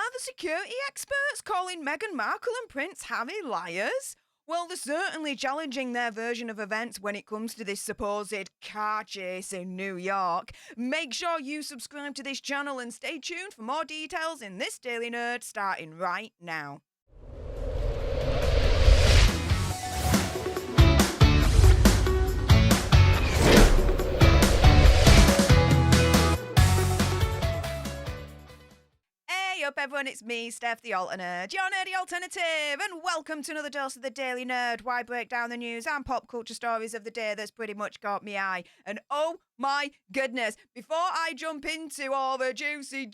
Are the security experts calling Meghan Markle and Prince Harry liars? Well, they're certainly challenging their version of events when it comes to this supposed car chase in New York. Make sure you subscribe to this channel and stay tuned for more details in this Daily Nerd starting right now. Hey up everyone, it's me, Stef The Alter Nerd, your nerdy alternative, and welcome to another dose of the Daily Nerd, where I break down the news and pop culture stories of the day that's pretty much caught me eye. And oh my goodness, before I jump into all the juicy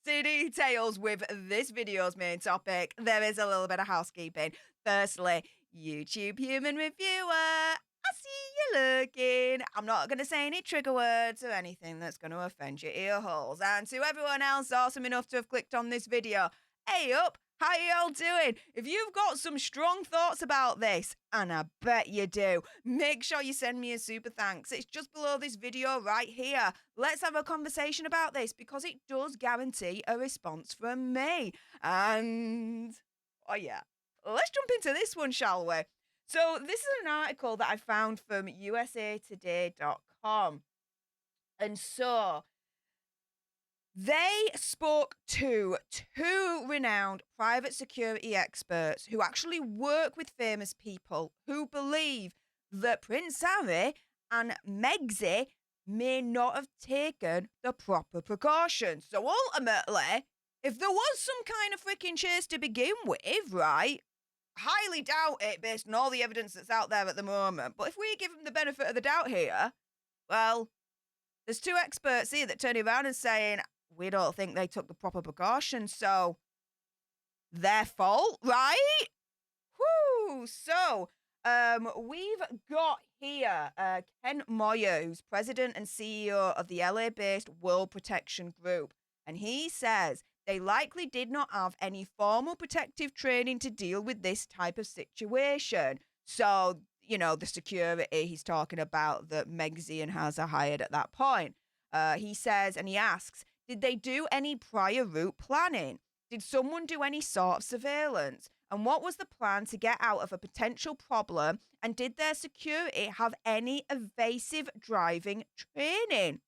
details with this video's main topic, there is a little bit of housekeeping. Firstly, YouTube human reviewer, I see you looking. I'm not going to say any trigger words or anything that's going to offend your ear holes. And to everyone else awesome enough to have clicked on this video, hey up, how y'all doing? If you've got some strong thoughts about this, and I bet you do, make sure you send me a super thanks. It's just below this video right here. Let's have a conversation about this because it does guarantee a response from me. And, oh yeah, let's jump into this one, shall we? So this is an article that I found from usatoday.com. And so they spoke to two renowned private security experts who actually work with famous people who believe that Prince Harry and Megxi may not have taken the proper precautions. So ultimately, if there was some kind of freaking chase to begin with, right? Highly doubt it based on all the evidence that's out there at the moment. But if we give them the benefit of the doubt here, well, there's two experts here that turn around and saying, we don't think they took the proper precautions, so their fault, right? Whew. So, we've got here Ken Moyer, who's president and CEO of the LA-based World Protection Group. And he says they likely did not have any formal protective training to deal with this type of situation. So, you know, the security he's talking about that Megxi and Hazza hired at that point. He says, and he asks, did they do any prior route planning? Did someone do any sort of surveillance? And what was the plan to get out of a potential problem? And did their security have any evasive driving training?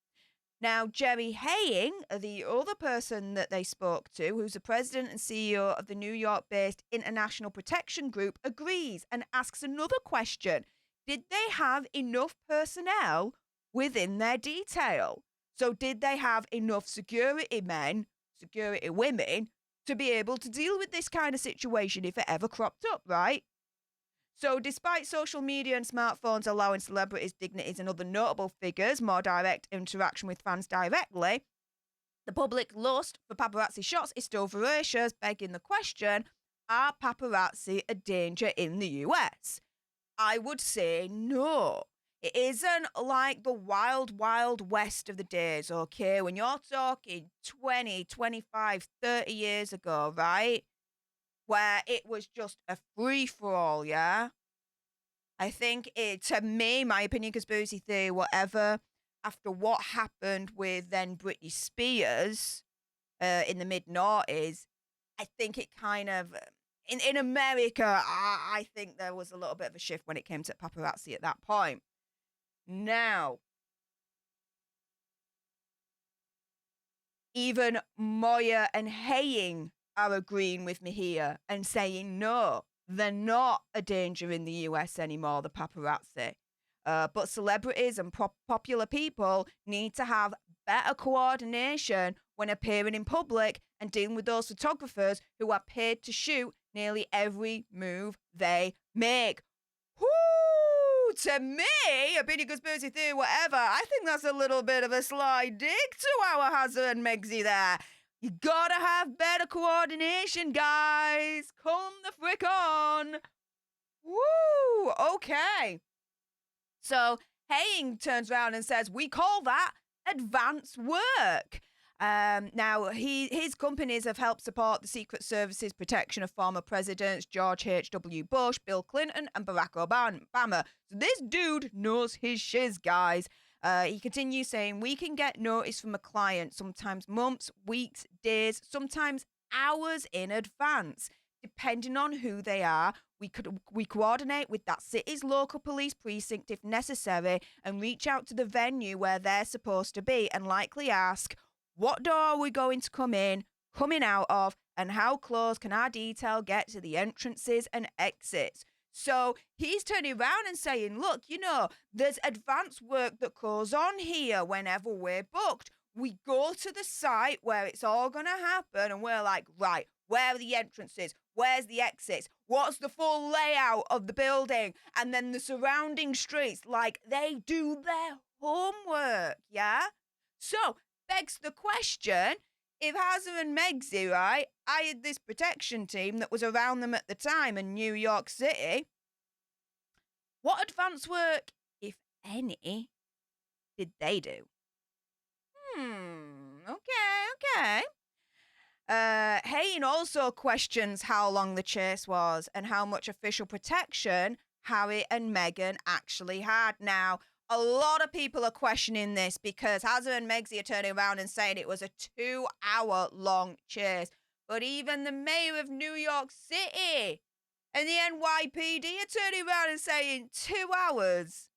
Now, Jerry Haying, the other person that they spoke to, who's the president and CEO of the New York-based International Protection Group, agrees and asks another question. Did they have enough personnel within their detail? So did they have enough security men, security women, to be able to deal with this kind of situation if it ever cropped up, right? So despite social media and smartphones allowing celebrities, dignities and other notable figures more direct interaction with fans directly, the public lust for paparazzi shots is still voracious, begging the question, are paparazzi a danger in the US? I would say no. It isn't like the wild, wild west of the days, okay? When you're talking 20, 25, 30 years ago, right? Where it was just a free-for-all, yeah? I think to me, my opinion, conspiracy theory, whatever, after what happened with then Britney Spears in the mid-noughties, I think it kind of, in America, I think there was a little bit of a shift when it came to paparazzi at that point. Now, even Moyer and Haying are agreeing with me here and saying no, they're not a danger in the US anymore, the paparazzi. But celebrities and popular people need to have better coordination when appearing in public and dealing with those photographers who are paid to shoot nearly every move they make. Whoo! To me, opinion, conspiracy theory, whatever, I think that's a little bit of a sly dig to our Hazza and Megxi there. You gotta have better coordination, guys. Come the frick on. Woo! Okay. So Haying turns around and says, we call that advanced work. Now, his companies have helped support the Secret Service's protection of former presidents George H.W. Bush, Bill Clinton, and Barack Obama. So this dude knows his shiz, guys. He continues saying, we can get notice from a client, sometimes months, weeks, days, sometimes hours in advance. Depending on who they are, we coordinate with that city's local police precinct if necessary and reach out to the venue where they're supposed to be and likely ask, what door are we going to coming out of, and how close can our detail get to the entrances and exits? So he's turning around and saying, look, there's advanced work that goes on here whenever we're booked. We go to the site where it's all going to happen and we're like, right, where are the entrances? Where's the exits? What's the full layout of the building? And then the surrounding streets, like they do their homework, yeah? So, begs the question, if Hazza and Megxie, right, hired this protection team that was around them at the time in New York City, what advance work, if any, did they do? Okay. Hayne also questions how long the chase was and how much official protection Harry and Meghan actually had. Now, a lot of people are questioning this because Hazza and Megxie are turning around and saying it was a 2-hour-long chase. But even the mayor of New York City and the NYPD are turning around and saying 2 hours.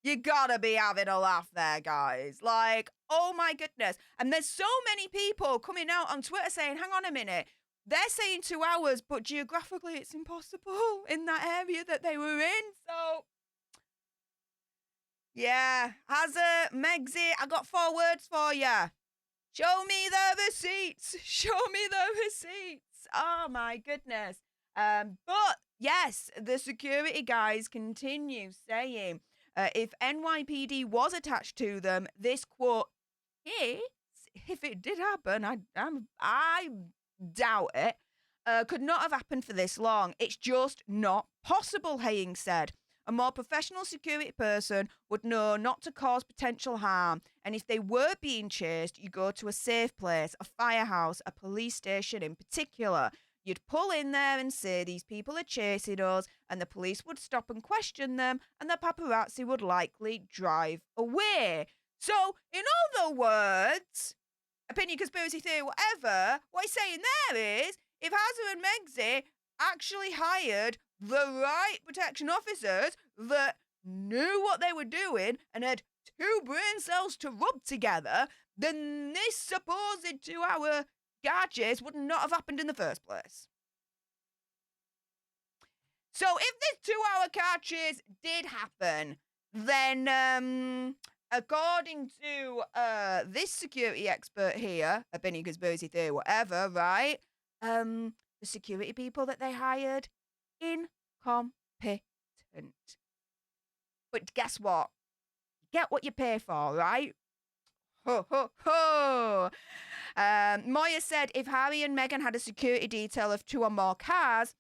You gotta be having a laugh there, guys. Like, oh my goodness. And there's so many people coming out on Twitter saying, hang on a minute, they're saying 2 hours, but geographically it's impossible in that area that they were in. So, yeah. Hazza, Megxie, I got 4 words for you. Show me the receipts. Show me the receipts. Oh my goodness. But yes, the security guys continue saying, if NYPD was attached to them, this quote is, if it did happen, I doubt it, could not have happened for this long. It's just not possible, Haying said. A more professional security person would know not to cause potential harm. And if they were being chased, you go to a safe place, a firehouse, a police station in particular. You'd pull in there and say, these people are chasing us, and the police would stop and question them, and the paparazzi would likely drive away. So, in other words, opinion, conspiracy theory, whatever, what he's saying there is, if Hazza and Megxie actually hired the right protection officers that knew what they were doing and had 2 brain cells to rub together, then this supposed 2-hour car chase would not have happened in the first place. So if this 2-hour car chase did happen, then according to this security expert here, opinion, conspiracy theory, whatever, right? The security people that they hired, incompetent. But guess what? You get what you pay for, right? Ho, ho, ho. Moya said if Harry and Meghan had a security detail of 2 or more cars,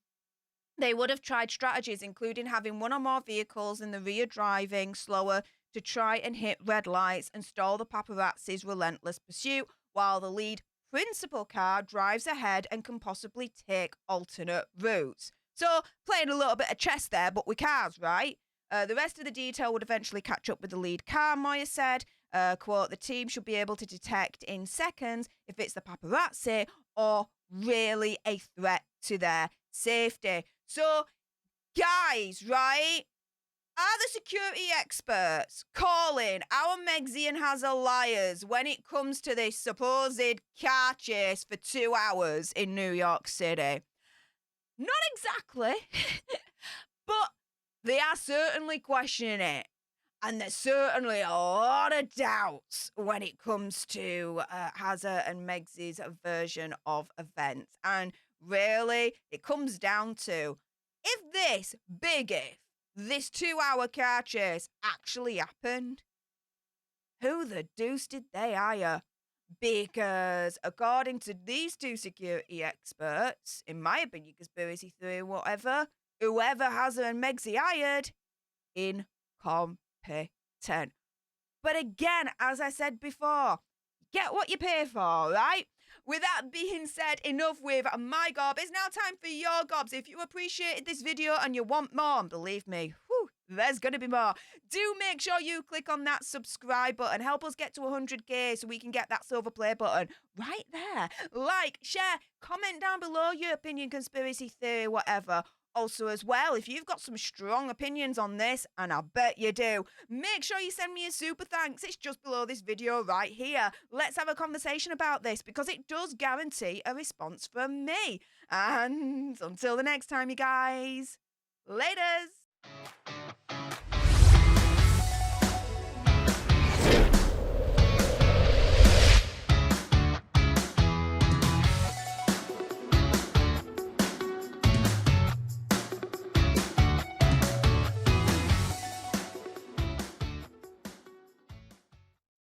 they would have tried strategies, including having 1 or more vehicles in the rear driving slower to try and hit red lights and stall the paparazzi's relentless pursuit, while the lead principal car drives ahead and can possibly take alternate routes. So, playing a little bit of chess there, but with cars, right? The rest of the detail would eventually catch up with the lead car, Moya said. Quote, the team should be able to detect in seconds if it's the paparazzi or really a threat to their safety. So, guys, right? Are the security experts calling our Megxie and Hazza liars when it comes to this supposed car chase for 2 hours in New York City? Not exactly, but they are certainly questioning it. And there's certainly a lot of doubts when it comes to Hazza and Megxie's version of events. And really, it comes down to, if this 2-hour car chase actually happened, who the deuce did they hire? Because according to these 2 security experts, in my opinion, conspiracy theory, whatever, whoever Hazza and Megxie hired, incompetent. But again, as I said before, get what you pay for, right? With that being said, enough with my gob. It's now time for your gobs. If you appreciated this video and you want more, believe me, There's going to be more. Do make sure you click on that subscribe button. Help us get to 100k so we can get that silver play button right there. Like, share, comment down below your opinion, conspiracy theory, whatever. Also, as well, if you've got some strong opinions on this, and I bet you do, make sure you send me a super thanks. It's just below this video right here. Let's have a conversation about this because it does guarantee a response from me. And until the next time, you guys, laters.